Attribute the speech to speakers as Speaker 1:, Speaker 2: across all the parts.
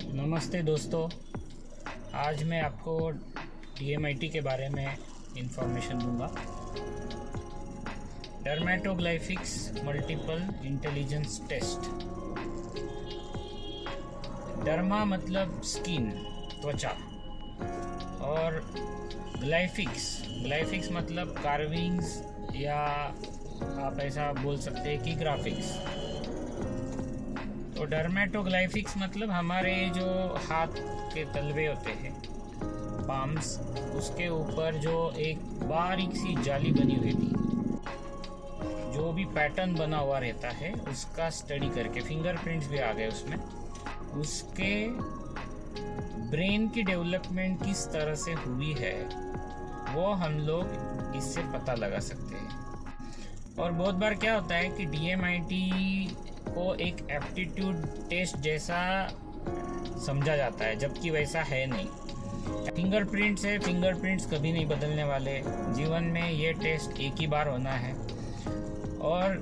Speaker 1: नमस्ते दोस्तों, आज मैं आपको DMIT के बारे में इंफॉर्मेशन दूंगा। डर्मेटोग्लाइफिक्स मल्टीपल इंटेलिजेंस टेस्ट। डर्मा मतलब स्किन, त्वचा, और ग्लाइफिक्स मतलब कार्विंग्स, या आप ऐसा बोल सकते हैं कि ग्राफिक्स। तो डर्मेटोग्लाइफिक्स मतलब हमारे जो हाथ के तलवे होते हैं, पाम्स, उसके ऊपर जो एक बारीक सी जाली बनी हुई थी, जो भी पैटर्न बना हुआ रहता है उसका स्टडी करके, फिंगरप्रिंट्स भी आ गए उसमें, उसके ब्रेन की डेवलपमेंट किस तरह से हुई है वो हम लोग इससे पता लगा सकते हैं। और बहुत बार क्या होता है कि DMIT को एक एप्टीट्यूड टेस्ट जैसा समझा जाता है, जबकि वैसा है नहीं। फिंगरप्रिंट्स है, फिंगरप्रिंट्स कभी नहीं बदलने वाले, जीवन में ये टेस्ट एक ही बार होना है। और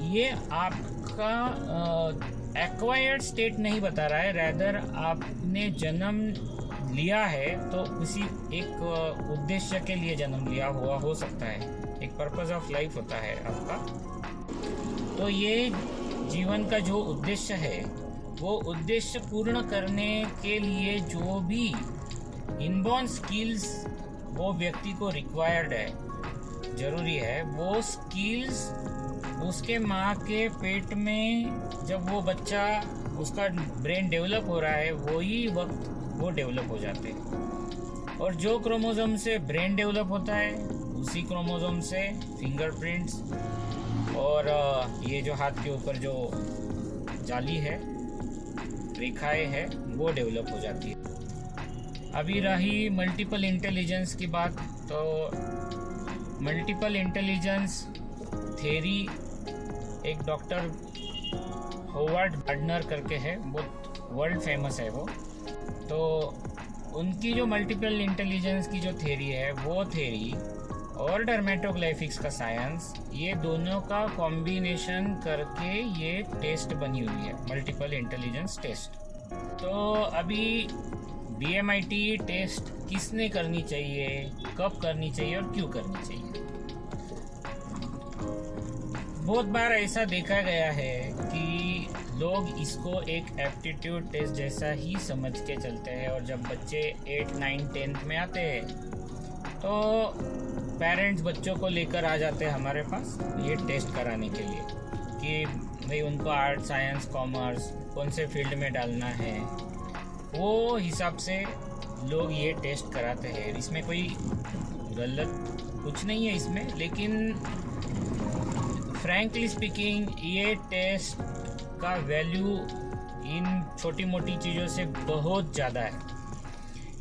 Speaker 1: ये आपका एक्वायर्ड स्टेट नहीं बता रहा है, रैदर आपने जन्म लिया है तो उसी एक उद्देश्य के लिए जन्म लिया हुआ हो सकता है, एक पर्पस ऑफ लाइफ होता है आपका। तो ये जीवन का जो उद्देश्य है वो उद्देश्य पूर्ण करने के लिए जो भी इनबॉर्न स्किल्स वो व्यक्ति को रिक्वायर्ड है, जरूरी है, वो स्किल्स उसके माँ के पेट में जब वो बच्चा, उसका ब्रेन डेवलप हो रहा है, वही वक्त वो डेवलप हो जाते हैं। और जो क्रोमोसोम से ब्रेन डेवलप होता है उसी क्रोमोसोम से फिंगरप्रिंट्स और ये जो हाथ के ऊपर जो जाली है, रेखाएं है, वो डेवलप हो जाती है। अभी रही मल्टीपल इंटेलिजेंस की बात, तो मल्टीपल इंटेलिजेंस थ्योरी एक डॉक्टर होवर्ड गार्डनर करके है, बहुत वर्ल्ड फेमस है वो। तो उनकी जो मल्टीपल इंटेलिजेंस की जो थ्योरी है, वो थ्योरी और डर्मेटोग्लाइफिक्स का साइंस, ये दोनों का कॉम्बिनेशन करके ये टेस्ट बनी हुई है, मल्टीपल इंटेलिजेंस टेस्ट। तो अभी DMIT टेस्ट किसने करनी चाहिए, कब करनी चाहिए और क्यों करनी चाहिए? बहुत बार ऐसा देखा गया है कि लोग इसको एक एप्टीट्यूड टेस्ट जैसा ही समझ के चलते हैं, और जब बच्चे 8, 9, 10 में आते हैं तो पेरेंट्स बच्चों को लेकर आ जाते हैं हमारे पास ये टेस्ट कराने के लिए कि भाई उनको आर्ट, साइंस, कॉमर्स कौन से फील्ड में डालना है, वो हिसाब से लोग ये टेस्ट कराते हैं। इसमें कोई गलत कुछ नहीं है इसमें, लेकिन फ्रैंकली स्पीकिंग ये टेस्ट का वैल्यू इन छोटी मोटी चीज़ों से बहुत ज़्यादा है।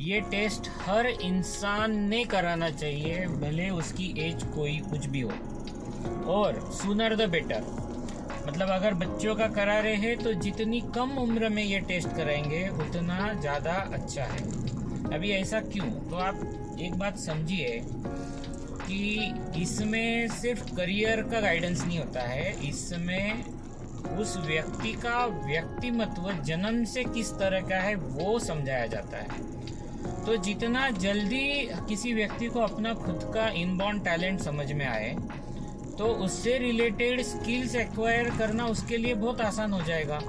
Speaker 1: ये टेस्ट हर इंसान ने कराना चाहिए, भले उसकी एज कोई कुछ भी हो, और सूनर द बेटर। मतलब अगर बच्चों का करा रहे हैं तो जितनी कम उम्र में ये टेस्ट कराएंगे उतना ज़्यादा अच्छा है। अभी ऐसा क्यों? तो आप एक बात समझिए कि इसमें सिर्फ करियर का गाइडेंस नहीं होता है, इसमें उस व्यक्ति का व्यक्तिमत्व जन्म से किस तरह का है वो समझाया जाता है। तो जितना जल्दी किसी व्यक्ति को अपना खुद का इनबॉर्न टैलेंट समझ में आए तो उससे रिलेटेड स्किल्स एक्वायर करना उसके लिए बहुत आसान हो जाएगा।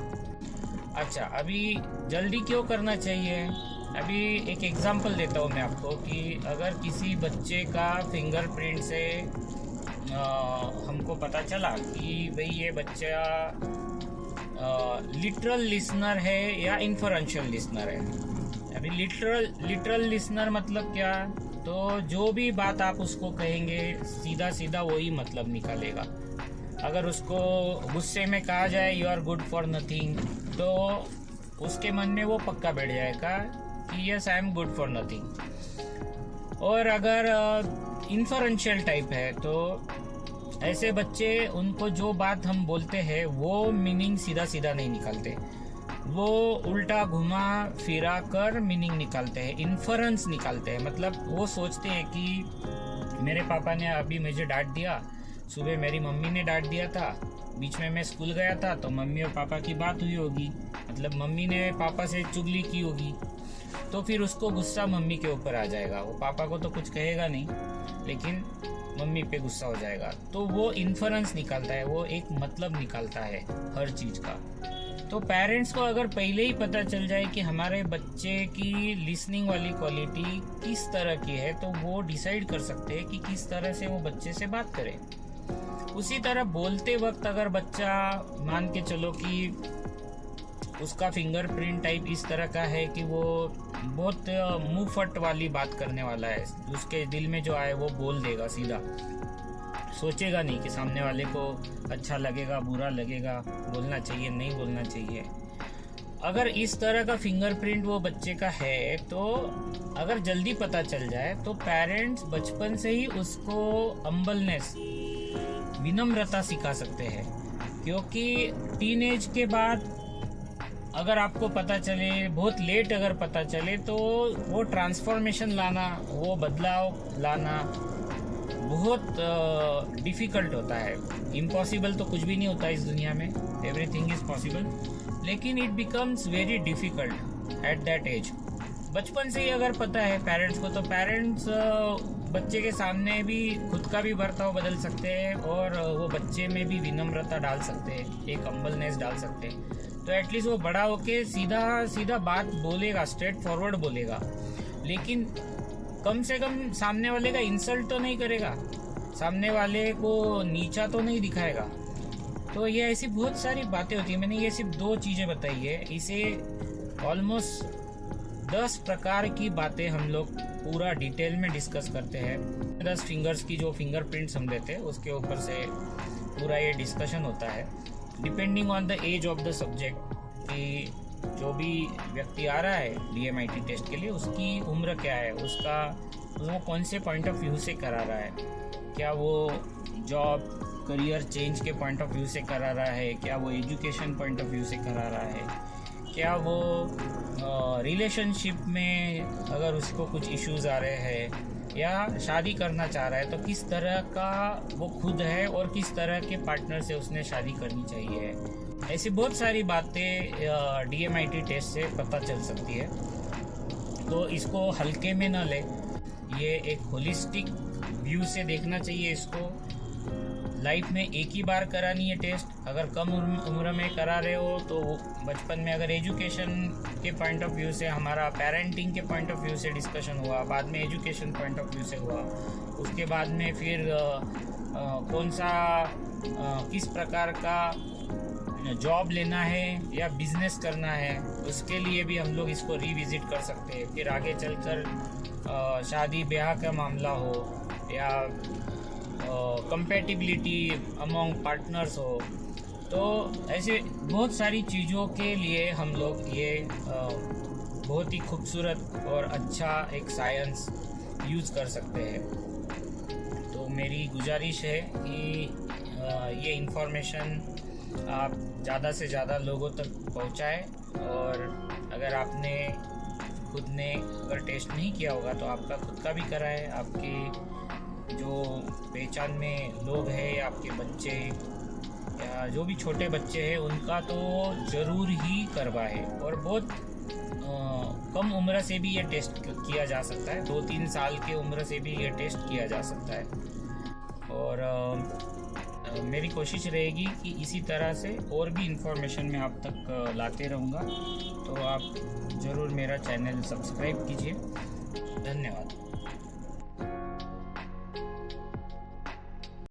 Speaker 1: अच्छा, अभी जल्दी क्यों करना चाहिए? अभी एक एग्जांपल देता हूँ मैं आपको कि अगर किसी बच्चे का फिंगरप्रिंट से हमको पता चला कि भाई ये बच्चा लिटरल लिसनर है या इन्फरेंशियल लिसनर है। अभी लिटरल लिसनर मतलब क्या? तो जो भी बात आप उसको कहेंगे सीधा सीधा वही मतलब निकालेगा। अगर उसको गुस्से में कहा जाए you are good for nothing, तो उसके मन में वो पक्का बैठ जाएगा कि yes I am good for nothing. और अगर इन्फरेंशियल टाइप है तो ऐसे बच्चे, उनको जो बात हम बोलते हैं वो मीनिंग सीधा सीधा नहीं निकालते, वो उल्टा घुमा फिरा कर मीनिंग निकालते हैं, इन्फरेंस निकालते हैं। मतलब वो सोचते हैं कि मेरे पापा ने अभी मुझे डांट दिया सुबह मेरी मम्मी ने डांट दिया था, बीच में मैं स्कूल गया था तो मम्मी और पापा की बात हुई होगी, मतलब मम्मी ने पापा से चुगली की होगी, तो फिर उसको गुस्सा मम्मी के ऊपर आ जाएगा। वो पापा को तो कुछ कहेगा नहीं, लेकिन मम्मी पे गुस्सा हो जाएगा। तो वो इन्फरेंस निकालता है, वो एक मतलब निकालता है हर चीज़ का। तो पेरेंट्स को अगर पहले ही पता चल जाए कि हमारे बच्चे की लिसनिंग वाली क्वालिटी किस तरह की है, तो वो डिसाइड कर सकते हैं कि किस तरह से वो बच्चे से बात करें। उसी तरह बोलते वक्त अगर बच्चा मान के चलो कि उसका फिंगरप्रिंट टाइप इस तरह का है कि वो बहुत मुंह फट वाली बात करने वाला है, उसके दिल में जो आए वो बोल देगा सीधा, सोचेगा नहीं कि सामने वाले को अच्छा लगेगा बुरा लगेगा, बोलना चाहिए नहीं बोलना चाहिए। अगर इस तरह का फिंगरप्रिंट वो बच्चे का है, तो अगर जल्दी पता चल जाए तो पेरेंट्स बचपन से ही उसको हम्बलनेस, विनम्रता सिखा सकते हैं। क्योंकि टीनेज के बाद अगर आपको पता चले, बहुत लेट अगर पता चले, तो वो ट्रांसफॉर्मेशन लाना, वो बदलाव लाना बहुत डिफ़िकल्ट होता है। इम्पॉसिबल तो कुछ भी नहीं होता इस दुनिया में, एवरीथिंग इज़ पॉसिबल, लेकिन it becomes very difficult at that age. बचपन से ही अगर पता है पेरेंट्स को, तो पेरेंट्स बच्चे के सामने भी खुद का भी बर्ताव बदल सकते हैं और वो बच्चे में भी विनम्रता डाल सकते हैं, एक हम्बलनेस डाल सकते हैं। तो एटलीस्ट वो बड़ा होके सीधा सीधा बात बोलेगा, स्ट्रेट फॉरवर्ड बोलेगा, लेकिन कम से कम सामने वाले का इंसल्ट तो नहीं करेगा, सामने वाले को नीचा तो नहीं दिखाएगा। तो ये ऐसी बहुत सारी बातें होती है। मैंने ये सिर्फ 2 चीज़ें बताई है, इसे ऑलमोस्ट 10 प्रकार की बातें हम लोग पूरा डिटेल में डिस्कस करते हैं। 10 फिंगर्स की जो फिंगरप्रिंट्स हम देते हैं उसके ऊपर से पूरा ये डिस्कशन होता है, depending on the age of the subject, कि जो भी व्यक्ति आ रहा है DMIT टेस्ट के लिए उसकी उम्र क्या है, वो कौन से पॉइंट ऑफ व्यू से करा रहा है, क्या वो जॉब करियर चेंज के पॉइंट ऑफ व्यू से करा रहा है, क्या वो एजुकेशन पॉइंट ऑफ व्यू से करा रहा है, क्या वो रिलेशनशिप में अगर उसको कुछ इश्यूज आ रहे हैं, या शादी करना चाह रहा है तो किस तरह का वो खुद है और किस तरह के पार्टनर से उसने शादी करनी चाहिए। ऐसी बहुत सारी बातें DMIT टेस्ट से पता चल सकती है। तो इसको हल्के में ना ले, ये एक होलिस्टिक व्यू से देखना चाहिए इसको। लाइफ में एक ही बार करानी है टेस्ट। अगर कम उम्र में करा रहे हो तो बचपन में अगर एजुकेशन के पॉइंट ऑफ व्यू से, हमारा पेरेंटिंग के पॉइंट ऑफ व्यू से डिस्कशन हुआ, बाद में एजुकेशन पॉइंट ऑफ व्यू से हुआ, उसके बाद में फिर कौन सा किस प्रकार का जॉब लेना है या बिजनेस करना है, उसके लिए भी हम लोग इसको रिविजिट कर सकते हैं। फिर आगे चलकर शादी ब्याह का मामला हो या कंपैटिबिलिटी अमंग पार्टनर्स हो, तो ऐसे बहुत सारी चीज़ों के लिए हम लोग ये बहुत ही खूबसूरत और अच्छा एक साइंस यूज़ कर सकते हैं। तो मेरी गुजारिश है कि ये इन्फॉर्मेशन आप ज़्यादा से ज़्यादा लोगों तक पहुँचाएं, और अगर आपने खुद ने अगर टेस्ट नहीं किया होगा तो आपका खुद का भी कराएं। आपके जो पहचान में लोग हैं या आपके बच्चे या जो भी छोटे बच्चे हैं उनका तो ज़रूर ही करवाएं। और बहुत कम उम्र से भी ये टेस्ट किया जा सकता है, 2-3 साल की उम्र से भी ये टेस्ट किया जा सकता है। और मेरी कोशिश रहेगी कि इसी तरह से और भी इन्फॉर्मेशन मैं आप तक लाते रहूँगा। तो आप ज़रूर मेरा चैनल सब्सक्राइब कीजिए। धन्यवाद।